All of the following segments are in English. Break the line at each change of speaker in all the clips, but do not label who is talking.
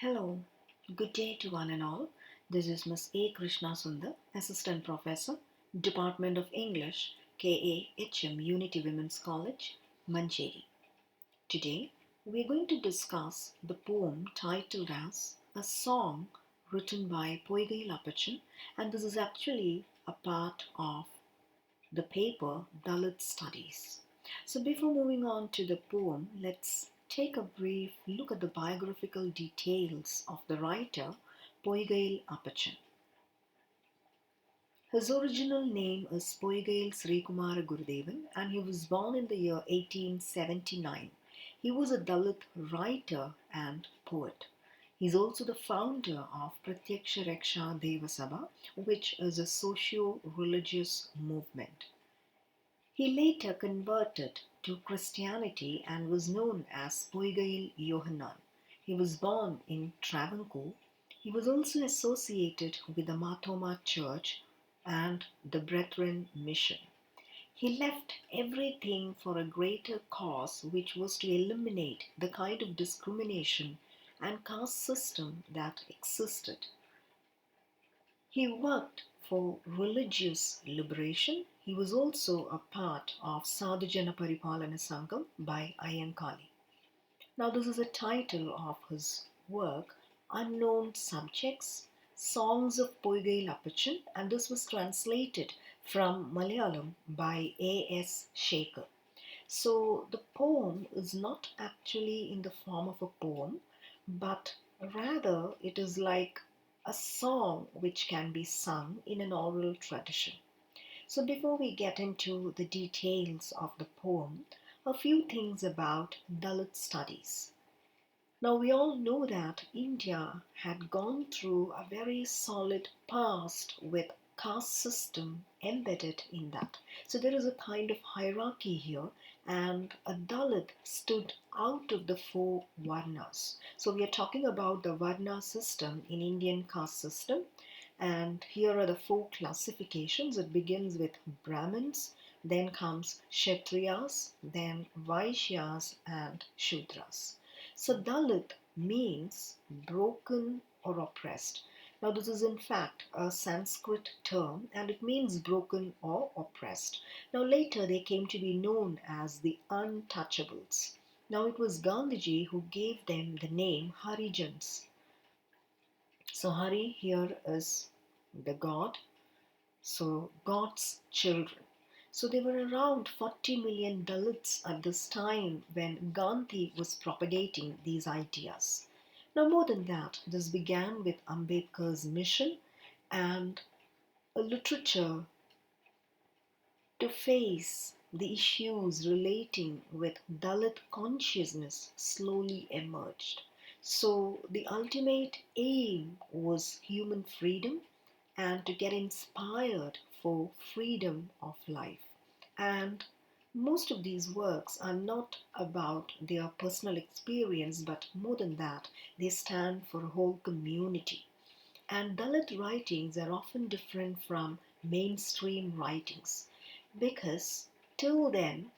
Hello, good day to one and all. This is Miss A. Krishna Sundar, Assistant Professor, Department of English, KAHM Unity Women's College, Mancheri. Today, we are going to discuss the poem titled as A Song written by Poykayil Appachan, and this is actually a part of the paper Dalit Studies. So, before moving on to the poem, let's take a brief look at the biographical details of the writer Poykayil Appachan. His original name is Poykayil Srikumara Gurudevan and he was born in the year 1879. He was a Dalit writer and poet. He is also the founder of Pratyaksha Raksha Deva Sabha, which is a socio-religious movement. He later converted to Christianity and was known as Poykayil Yohanan. He was born in Travancore. He was also associated with the Mathoma Church and the Brethren Mission. He left everything for a greater cause, which was to eliminate the kind of discrimination and caste system that existed. He worked for religious liberation. He was also a part of Sadhujana Paripalana Sangam by Ayankali. Now, this is a title of his work, Unknown Subjects, Songs of Poykayil Appachan, and this was translated from Malayalam by A.S. Shekhar. So, the poem is not actually in the form of a poem, but rather it is like a song which can be sung in an oral tradition. So, before we get into the details of the poem, a few things about Dalit studies. Now, we all know that India had gone through a very solid past with caste system embedded in that. So there is a kind of hierarchy here, and a Dalit stood out of the four Varnas. So we are talking about the Varna system in Indian caste system, and here are the four classifications. It begins with Brahmins, then comes Kshatriyas, then Vaishyas, and Shudras. So Dalit means broken or oppressed. Now, this is in fact a Sanskrit term and it means broken or oppressed. Now, later they came to be known as the untouchables. Now, it was Gandhiji who gave them the name Harijans. So, Hari here is the God, so God's children. So there were around 40 million Dalits at this time when Gandhi was propagating these ideas. Now, more than that, this began with Ambedkar's mission and a literature to face the issues relating with Dalit consciousness slowly emerged. So, the ultimate aim was human freedom and to get inspired for freedom of life. And most of these works are not about their personal experience, but more than that, they stand for a whole community. And Dalit writings are often different from mainstream writings because till then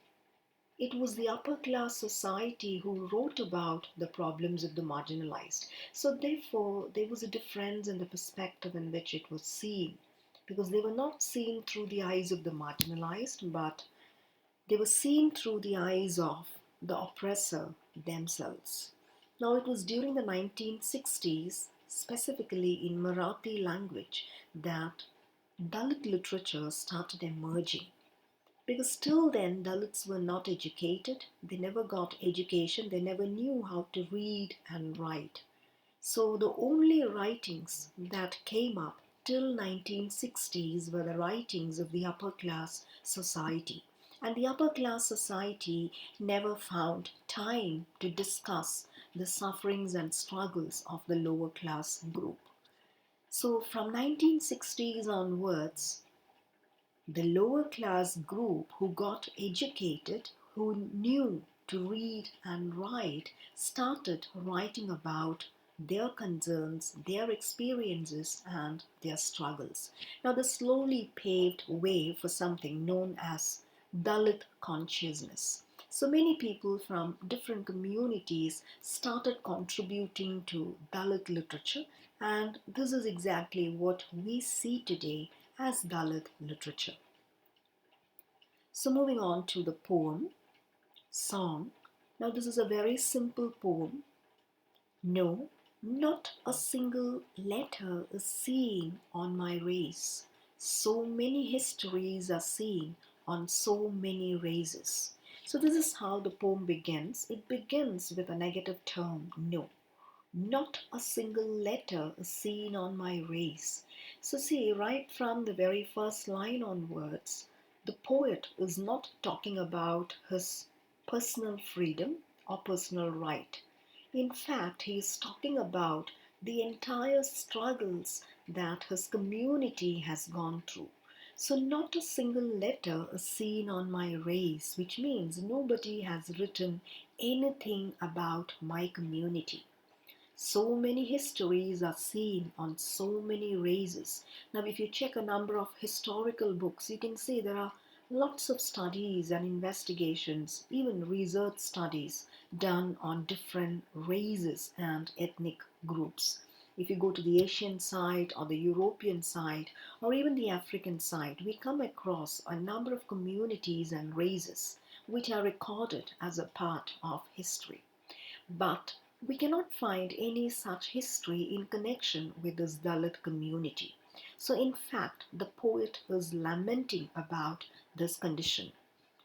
it was the upper class society who wrote about the problems of the marginalized. So, therefore, there was a difference in the perspective in which it was seen because they were not seen through the eyes of the marginalized, but they were seen through the eyes of the oppressor themselves. Now, it was during the 1960s, specifically in Marathi language, that Dalit literature started emerging. Because till then, Dalits were not educated, they never got education, they never knew how to read and write. So the only writings that came up till 1960s were the writings of the upper class society. And the upper class society never found time to discuss the sufferings and struggles of the lower class group. So from 1960s onwards, the lower class group who got educated, who knew to read and write, started writing about their concerns, their experiences, and their struggles. Now, this slowly paved way for something known as Dalit consciousness. So many people from different communities started contributing to Dalit literature, and this is exactly what we see today as Dalit literature. So, moving on to the poem, Song. Now, this is a very simple poem. No, not a single letter is seen on my race. So many histories are seen on so many races. So, this is how the poem begins. It begins with a negative term, no. Not a single letter is seen on my race. So, see, right from the very first line onwards, the poet is not talking about his personal freedom or personal right. In fact, he is talking about the entire struggles that his community has gone through. So, not a single letter is seen on my race, which means nobody has written anything about my community. So many histories are seen on so many races. Now, if you check a number of historical books, you can see there are lots of studies and investigations, even research studies done on different races and ethnic groups. If you go to the Asian side or the European side or even the African side, we come across a number of communities and races which are recorded as a part of history. But we cannot find any such history in connection with this Dalit community. So, in fact, the poet is lamenting about this condition.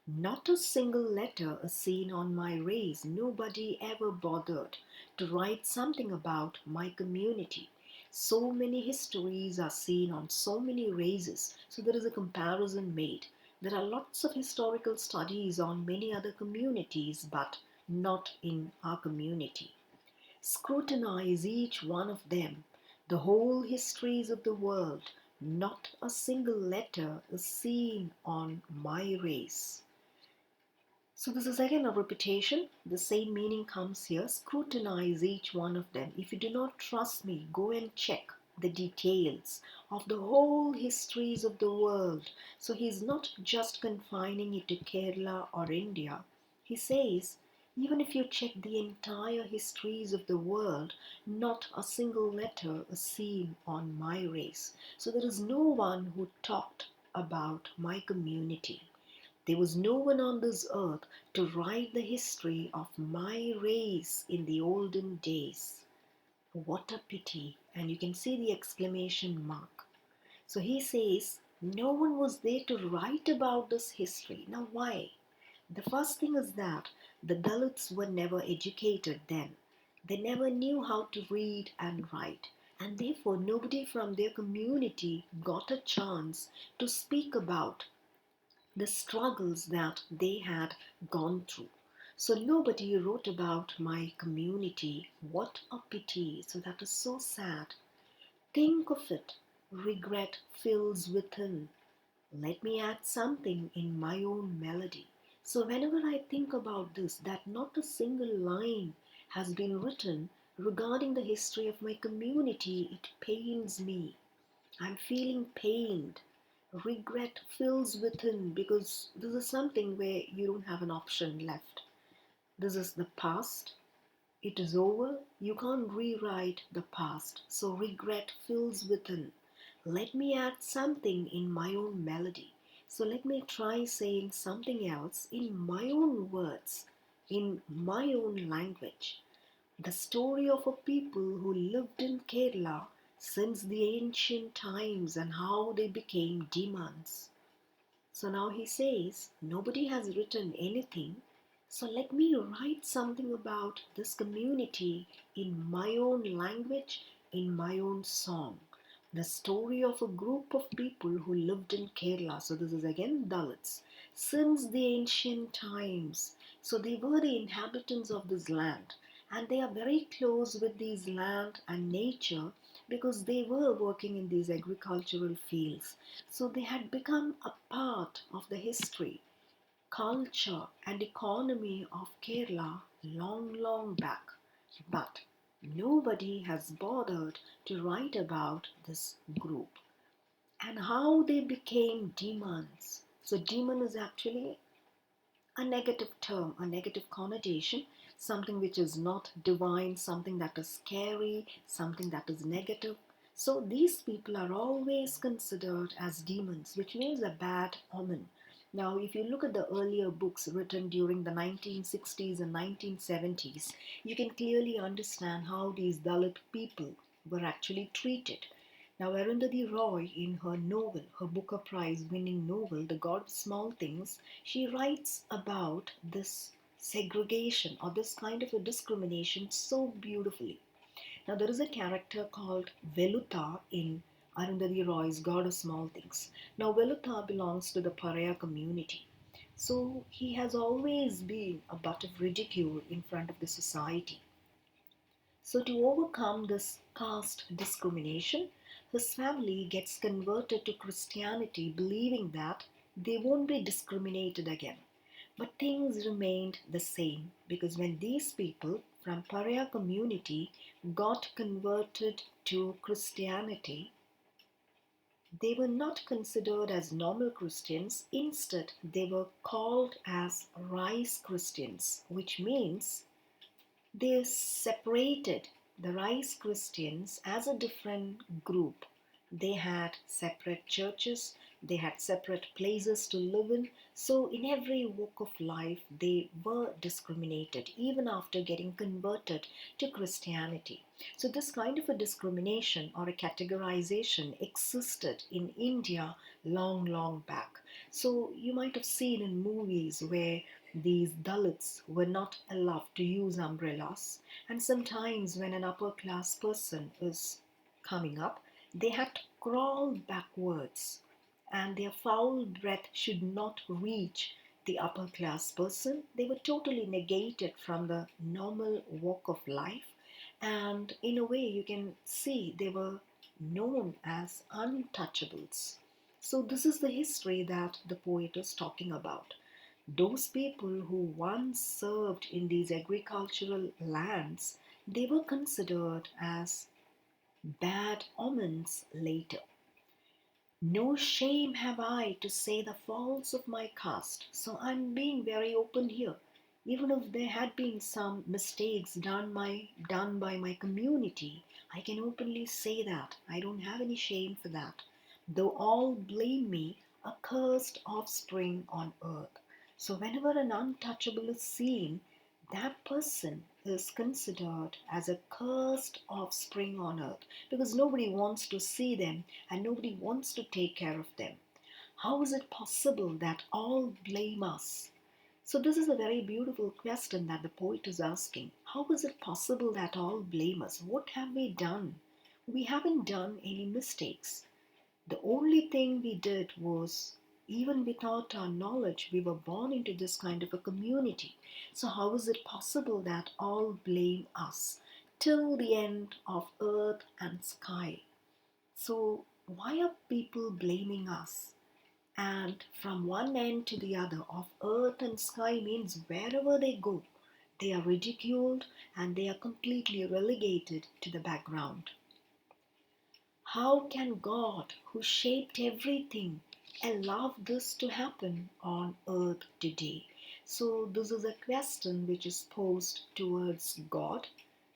Not a single letter is seen on my race. Nobody ever bothered to write something about my community. So many histories are seen on so many races. So there is a comparison made. There are lots of historical studies on many other communities, but not in our community. Scrutinize each one of them, the whole histories of the world. Not a single letter is seen on my race. So this is again a repetition. The same meaning comes here. Scrutinize each one of them. If you do not trust me, go and check the details of the whole histories of the world. So he's not just confining it to Kerala or India. He says, even if you check the entire histories of the world, not a single letter is seen on my race. So there is no one who talked about my community. There was no one on this earth to write the history of my race in the olden days. What a pity. And you can see the exclamation mark. So he says, no one was there to write about this history. Now, why? The first thing is that the Dalits were never educated then. They never knew how to read and write. And therefore, nobody from their community got a chance to speak about the struggles that they had gone through. So nobody wrote about my community. What a pity. So that is so sad. Think of it. Regret fills within. Let me add something in my own melody. So whenever I think about this, that not a single line has been written regarding the history of my community, it pains me. I'm feeling pained. Regret fills within because this is something where you don't have an option left. This is the past. It is over. You can't rewrite the past. So regret fills within. Let me add something in my own melody. So let me try saying something else in my own words, in my own language. The story of a people who lived in Kerala since the ancient times and how they became demons. So now he says, nobody has written anything, so let me write something about this community in my own language, in my own song. The story of a group of people who lived in Kerala. So this is again Dalits. Since the ancient times. So they were the inhabitants of this land. And they are very close with these land and nature because they were working in these agricultural fields. So they had become a part of the history, culture, and economy of Kerala long, long back. But nobody has bothered to write about this group and how they became demons. So, demon is actually a negative term, a negative connotation, something which is not divine, something that is scary, something that is negative. So these people are always considered as demons, which means a bad omen. Now, if you look at the earlier books written during the 1960s and 1970s, you can clearly understand how these Dalit people were actually treated. Now, Arundhati Roy, in her novel, her Booker Prize winning novel, The God of Small Things, she writes about this segregation or this kind of a discrimination so beautifully. Now, there is a character called Veluta in Arundhati Roy's God of Small Things. Now, Veluta belongs to the Pariah community. So, he has always been a butt of ridicule in front of the society. So, to overcome this caste discrimination, his family gets converted to Christianity, believing that they won't be discriminated again. But things remained the same because when these people from Pariah community got converted to Christianity, they were not considered as normal Christians. Instead, they were called as rice Christians, which means they separated the Rice Christians as a different group. They had separate churches, they had separate places to live in. So, in every walk of life, they were discriminated even after getting converted to Christianity. So, this kind of a discrimination or a categorization existed in India long, long back. So, you might have seen in movies where these Dalits were not allowed to use umbrellas, and sometimes when an upper class person is coming up, they had to crawl backwards, and their foul breath should not reach the upper class person. They were totally negated from the normal walk of life, and in a way, you can see they were known as untouchables. So, this is the history that the poet is talking about. Those people who once served in these agricultural lands, they were considered as bad omens later. No shame have I to say the faults of my caste, so I'm being very open here. Even if there had been some mistakes done by my community, I can openly say that. I don't have any shame for that. Though all blame me, a cursed offspring on earth. So whenever an untouchable is seen, that person is considered as a cursed offspring on earth because nobody wants to see them and nobody wants to take care of them. How is it possible that all blame us? So, this is a very beautiful question that the poet is asking. How is it possible that all blame us? What have we done? We haven't done any mistakes. The only thing we did was, even without our knowledge, we were born into this kind of a community. So, how is it possible that all blame us till the end of earth and sky? So, why are people blaming us? And from one end to the other of earth and sky means wherever they go, they are ridiculed and they are completely relegated to the background. How can God, who shaped everything, allow this to happen on earth today? So, this is a question which is posed towards God.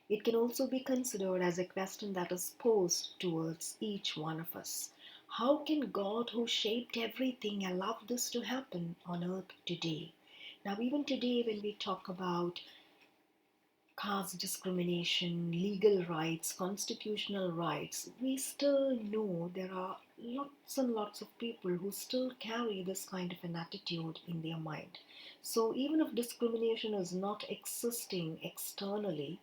It can also be considered as a question that is posed towards each one of us. How can God, who shaped everything, allow this to happen on earth today? Now, even today, when we talk about caste discrimination, legal rights, constitutional rights, we still know there are lots and lots of people who still carry this kind of an attitude in their mind. So, even if discrimination is not existing externally,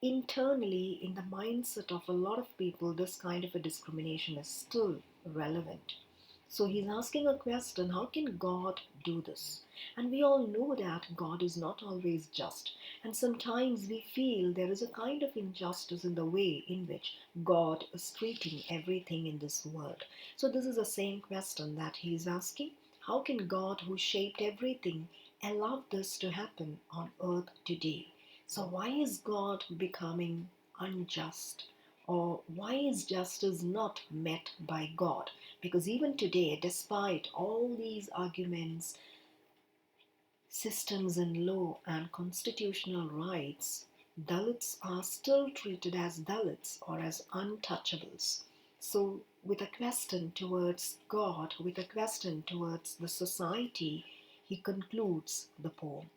internally, in the mindset of a lot of people, this kind of a discrimination is still relevant. So he's asking a question, how can God do this? And we all know that God is not always just. And sometimes we feel there is a kind of injustice in the way in which God is treating everything in this world. So this is the same question that he's asking. How can God, who shaped everything, allow this to happen on earth today? So, why is God becoming unjust? Or why is justice not met by God? Because even today, despite all these arguments, systems in law and constitutional rights, Dalits are still treated as Dalits or as untouchables. So, with a question towards God, with a question towards the society, he concludes the poem.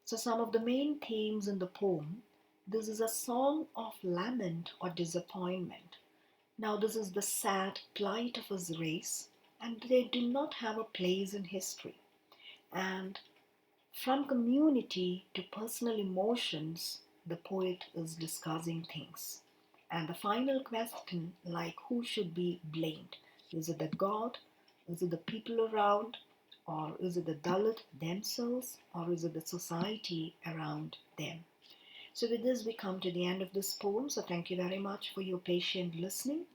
So, some of the main themes in the poem, this is a song of lament or disappointment. Now, this is the sad plight of his race, and they do not have a place in history. And from community to personal emotions, the poet is discussing things. And the final question, like who should be blamed? Is it the God? Is it the people around? Or is it the Dalit themselves? Or is it the society around them? So, with this, we come to the end of this poem. So, thank you very much for your patient listening.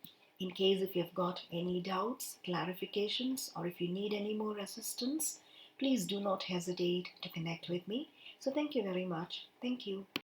In case if you've got any doubts, clarifications, or if you need any more assistance, please do not hesitate to connect with me. So, thank you very much. Thank you.